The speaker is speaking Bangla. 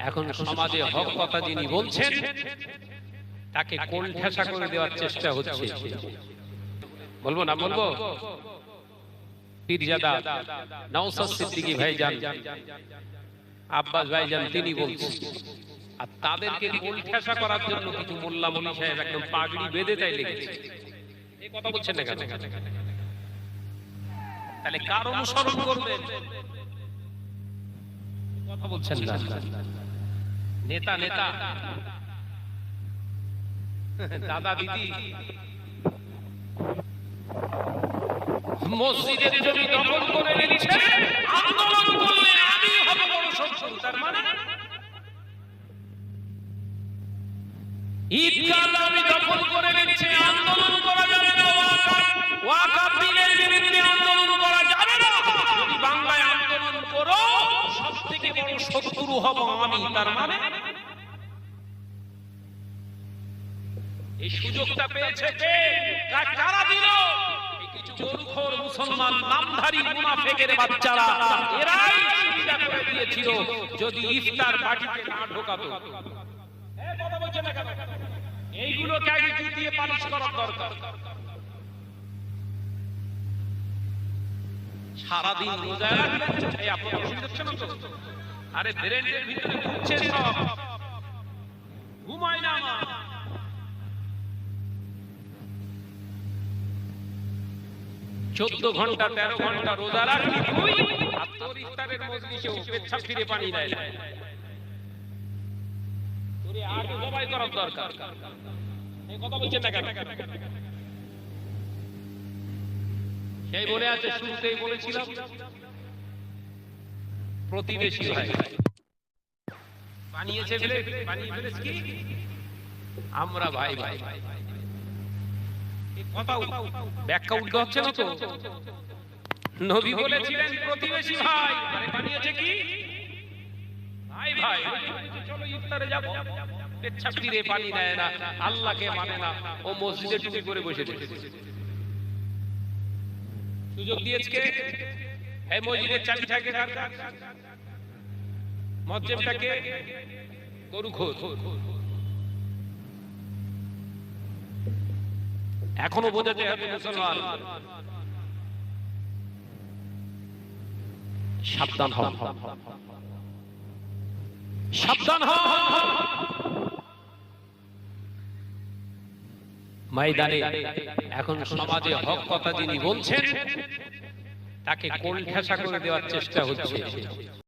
এখন সমাজে হক কথা যিনি বলছেন তাকে কোল ঠেসা করে দেওয়ার চেষ্টা হচ্ছে। বলবো না বলবো, পীরজাদা নওশাদ সিদ্দিকী ভাইজান, আব্বাস ভাইজান তিনি বলছেন। আর তাদেরকে কোল ঠেসা করার জন্য কিছু মোল্লা মুনি সাহেব একদম পাগড়ি বেঁধে তাই লেগেছে। এই কথা বলছেন না কেন? তাহলে কার অনুসরণ করবেন? কথা বলছেন না। নেতা নেতা দাদা দিদি মসজিদের জমি দখল করে নিচ্ছে, আন্দোলন করলে আমি হব বড় শত্রু। তার মানে ঈদগাহ আমি দখল করে নিচ্ছে, আন্দোলন করা যাবে না। ওয়াকফ বিলের বিরুদ্ধে আন্দোলন করা যাবে না। যদি বাংলায় আন্দোলন করো সবথেকে বড় শত্রু হব আমি। তার মানে এই সুযোগটা পেয়েছে কে? কারা দিল? কিছু গরুখোর মুসলমান নামধারী মুনাফিকের বাচ্চারা, এরাই সুবিধা করে দিয়েছিল যদি ইফতার পার্টিতে না ঢোকাতো। এই কথা বলছেন না কেন? এইগুলোকে আগে দিয়ে পালিশ করার দরকার। সারাদিন রোজা রাখবেন, এই আপনারা বুঝছেন না তো? আরে ব্রেনের ভিতরে ঘুরছে সব, ঘুমায় না। 14 ঘন্টা 13 ঘন্টা রোজা রাখলি তুই, আর তোর ইফতারের মজলিসেও পেচ্ছাপ ফিরে পানি দেয় না। তোরে আগে জবাই করার দরকার। এই কথা বলছেন না কেন? সেই মনে আছে শুরুতেই বলেছিলাম প্রতিবেশী ভাই বানিয়েছে বলে বানিয়ে ফেলেছে কি আমরা ভাই ভাই। কথা ব্যাখ্যা উল্টো হচ্ছে না তো? নবী বলেছিলেন প্রতিবেশী ভাই, আরে বানিয়েছে কি ভাই ভাই। চলো ইফতারে যাব, পেচ্ছাপ ফিরে পানি দেয় না, আল্লাহকে মানে না, ও মসজিদে টুপি করে বসে রয়েছে। সুযোগ দিয়েছে কে? এই মসজিদের চাবি থাকে কার? মসজিদটাকে গরুখোর। এখনো বোঝাতে হবে মুসলমান, সাবধান হন, সাবধান হন। ময়দানে এখন সমাজে হক কথা যিনি বলছেন তাকে কোল ঠেসা করে দেওয়ার চেষ্টা হচ্ছে।